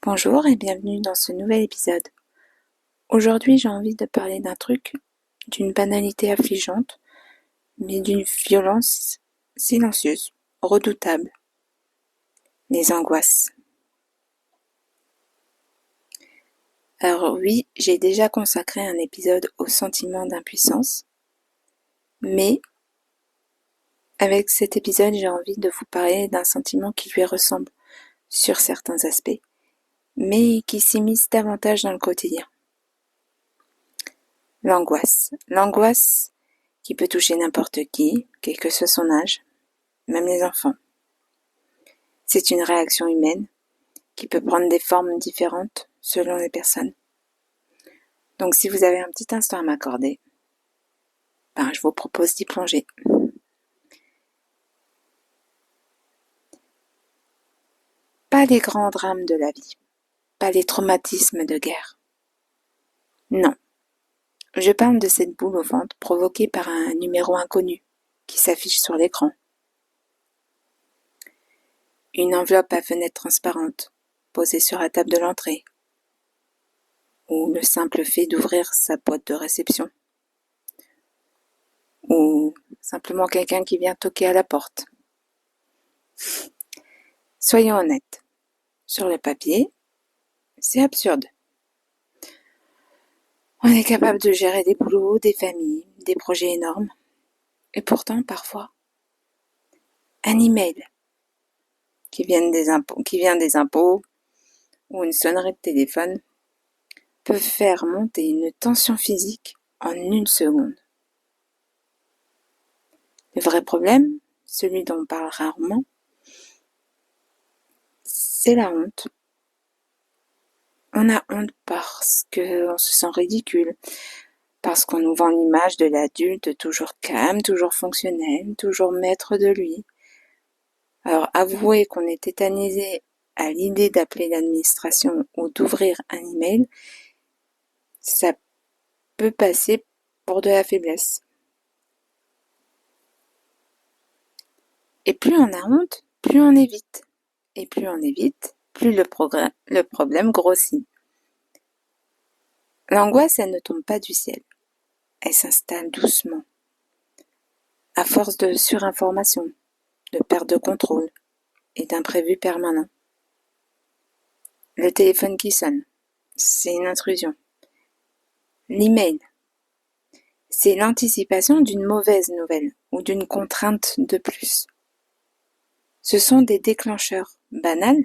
Bonjour et bienvenue dans ce nouvel épisode. Aujourd'hui, j'ai envie de parler d'un truc, d'une banalité affligeante, mais d'une violence silencieuse, redoutable. Les angoisses. Alors oui, j'ai déjà consacré un épisode au sentiment d'impuissance, mais avec cet épisode, j'ai envie de vous parler d'un sentiment qui lui ressemble sur certains aspects, mais qui s'immisce davantage dans le quotidien. L'angoisse. L'angoisse qui peut toucher n'importe qui, quel que soit son âge, même les enfants. C'est une réaction humaine qui peut prendre des formes différentes selon les personnes. Donc si vous avez un petit instant à m'accorder, je vous propose d'y plonger. Pas les grands drames de la vie, pas les traumatismes de guerre. Non, je parle de cette boule au ventre provoquée par un numéro inconnu qui s'affiche sur l'écran. Une enveloppe à fenêtre transparente posée sur la table de l'entrée, ou le simple fait d'ouvrir sa boîte de réception, ou simplement quelqu'un qui vient toquer à la porte. Soyons honnêtes, sur le papier, c'est absurde. On est capable de gérer des boulots, des familles, des projets énormes, et pourtant parfois, un email qui vient des impôts ou une sonnerie de téléphone peut faire monter une tension physique en une seconde. Le vrai problème, celui dont on parle rarement, c'est la honte. On a honte parce qu'on se sent ridicule, parce qu'on nous vend l'image de l'adulte toujours calme, toujours fonctionnel, toujours maître de lui. Alors avouer qu'on est tétanisé à l'idée d'appeler l'administration ou d'ouvrir un email, ça peut passer pour de la faiblesse. Et plus on a honte, plus on évite. Et plus on évite, plus le problème grossit. L'angoisse, elle ne tombe pas du ciel. Elle s'installe doucement. À force de surinformation, de perte de contrôle et d'imprévus permanents. Le téléphone qui sonne, c'est une intrusion. L'email, c'est l'anticipation d'une mauvaise nouvelle ou d'une contrainte de plus. Ce sont des déclencheurs banals,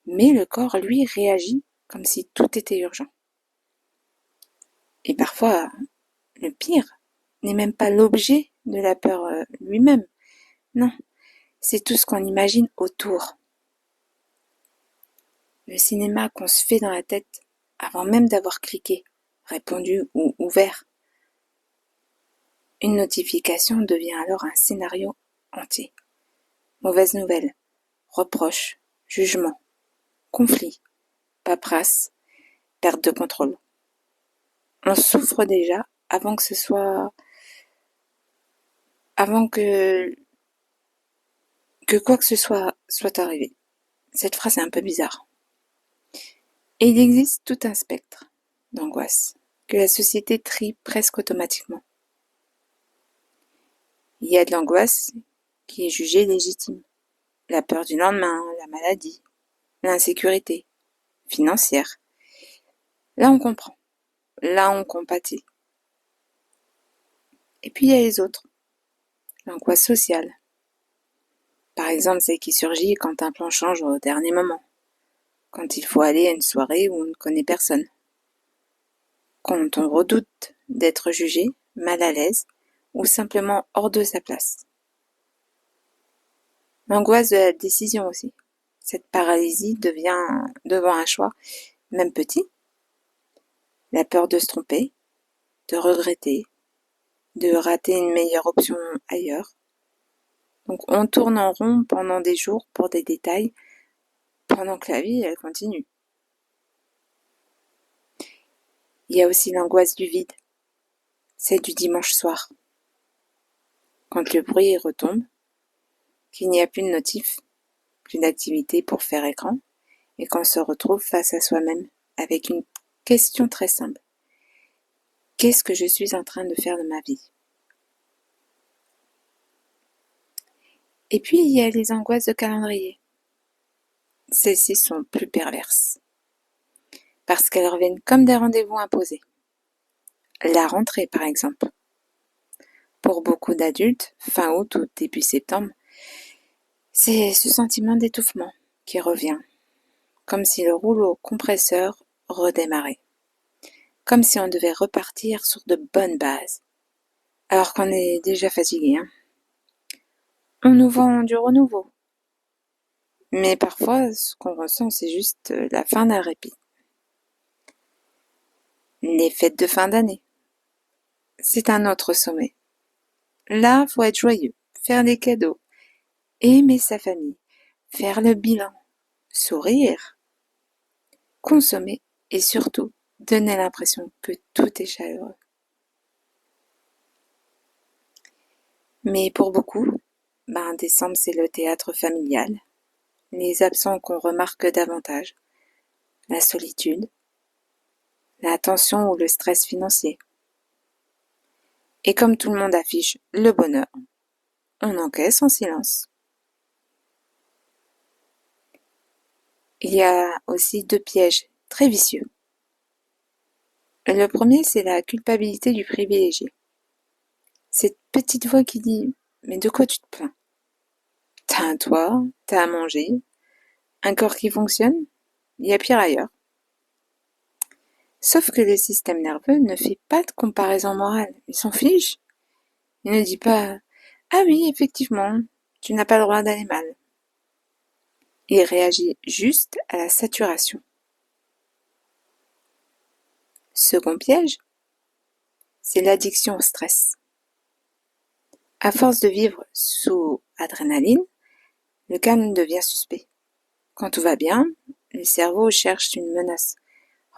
mais le corps, lui, réagit comme si tout était urgent. Et parfois, le pire n'est même pas l'objet de la peur lui-même. Non, c'est tout ce qu'on imagine autour. Le cinéma qu'on se fait dans la tête avant même d'avoir cliqué, répondu ou ouvert. Une notification devient alors un scénario entier. Mauvaise nouvelle, reproche, jugement, conflit, paperasse, perte de contrôle. On souffre déjà avant que quoi que ce soit arrivé. Cette phrase est un peu bizarre. Et il existe tout un spectre d'angoisse que la société trie presque automatiquement. Il y a de l'angoisse qui est jugée légitime. La peur du lendemain, la maladie, l'insécurité financière. Là, on comprend. Là, on compatit. Et puis, il y a les autres. L'angoisse sociale. Par exemple, celle qui surgit quand un plan change au dernier moment. Quand il faut aller à une soirée où on ne connaît personne. Quand on redoute d'être jugé, mal à l'aise ou simplement hors de sa place. L'angoisse de la décision aussi. Cette paralysie devient devant un choix, même petit. La peur de se tromper, de regretter, de rater une meilleure option ailleurs. Donc on tourne en rond pendant des jours pour des détails, pendant que la vie, elle continue. Il y a aussi l'angoisse du vide, celle du dimanche soir. Quand le bruit retombe, qu'il n'y a plus de notif, plus d'activité pour faire écran, et qu'on se retrouve face à soi-même avec une question très simple. Qu'est-ce que je suis en train de faire de ma vie? Et puis, il y a les angoisses de calendrier. Celles-ci sont plus perverses, parce qu'elles reviennent comme des rendez-vous imposés. La rentrée, par exemple. Pour beaucoup d'adultes, fin août ou début septembre, c'est ce sentiment d'étouffement qui revient, comme si le rouleau compresseur redémarrait, comme si on devait repartir sur de bonnes bases, alors qu'on est déjà fatigué. On nous vend du renouveau, mais parfois ce qu'on ressent c'est juste la fin d'un répit. Les fêtes de fin d'année, c'est un autre sommet. Là, faut être joyeux, faire des cadeaux, aimer sa famille, faire le bilan, sourire, consommer et surtout donner l'impression que tout est chaleureux. Mais pour beaucoup, décembre c'est le théâtre familial, les absents qu'on remarque davantage, la solitude, la tension ou le stress financier. Et comme tout le monde affiche le bonheur, on encaisse en silence. Il y a aussi deux pièges très vicieux. Le premier, c'est la culpabilité du privilégié. Cette petite voix qui dit « Mais de quoi tu te plains? T'as un toit, t'as à manger, un corps qui fonctionne, il y a pire ailleurs. » Sauf que le système nerveux ne fait pas de comparaison morale, il s'en fiche. Il ne dit pas « Ah oui, effectivement, tu n'as pas le droit d'aller mal. » Il réagit juste à la saturation. Second piège, c'est l'addiction au stress. À force de vivre sous adrénaline, le calme devient suspect. Quand tout va bien, le cerveau cherche une menace.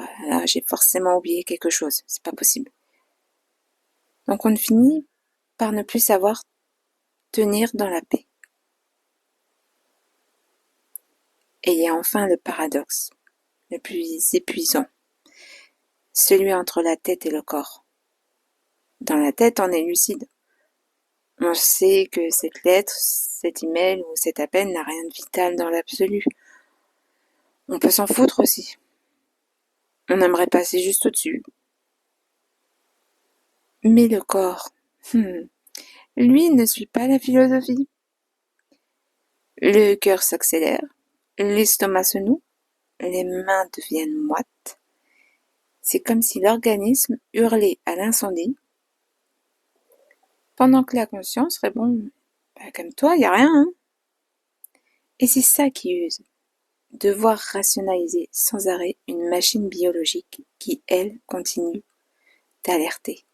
Oh là là, j'ai forcément oublié quelque chose, c'est pas possible. Donc on finit par ne plus savoir tenir dans la paix. Et il y a enfin le paradoxe, le plus épuisant, celui entre la tête et le corps. Dans la tête, on est lucide. On sait que cette lettre, cet email ou cet appel n'a rien de vital dans l'absolu. On peut s'en foutre aussi. On aimerait passer juste au-dessus. Mais le corps, lui ne suit pas la philosophie. Le cœur s'accélère, l'estomac se noue, les mains deviennent moites. C'est comme si l'organisme hurlait à l'incendie, pendant que la conscience répond « Comme toi, y a rien, hein ?» Et c'est ça qui use, devoir rationaliser sans arrêt une machine biologique qui, elle, continue d'alerter.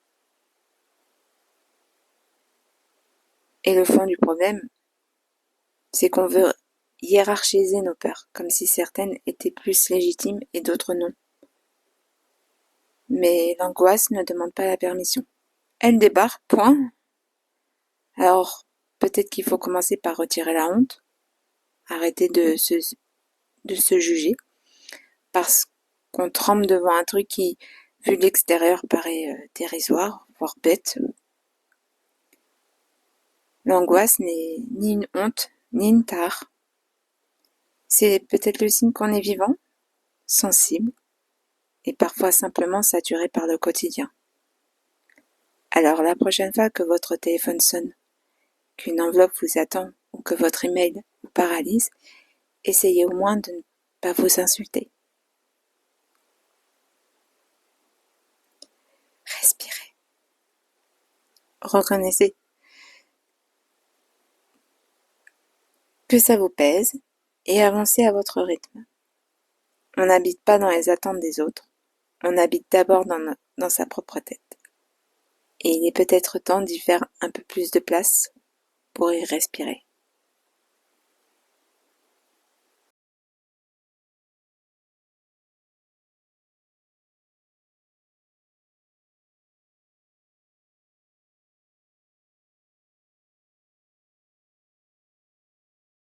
Et le fond du problème, c'est qu'on veut hiérarchiser nos peurs, comme si certaines étaient plus légitimes et d'autres non. Mais l'angoisse ne demande pas la permission. Elle débarque, point. Alors, peut-être qu'il faut commencer par retirer la honte, arrêter de se juger, parce qu'on tremble devant un truc qui, vu de l'extérieur, paraît dérisoire, voire bête. L'angoisse n'est ni une honte, ni une tare. C'est peut-être le signe qu'on est vivant, sensible, et parfois simplement saturé par le quotidien. Alors la prochaine fois que votre téléphone sonne, qu'une enveloppe vous attend ou que votre email vous paralyse, essayez au moins de ne pas vous insulter. Respirez. Reconnaissez que ça vous pèse et avancez à votre rythme. On n'habite pas dans les attentes des autres, on habite d'abord dans sa propre tête. Et il est peut-être temps d'y faire un peu plus de place pour y respirer.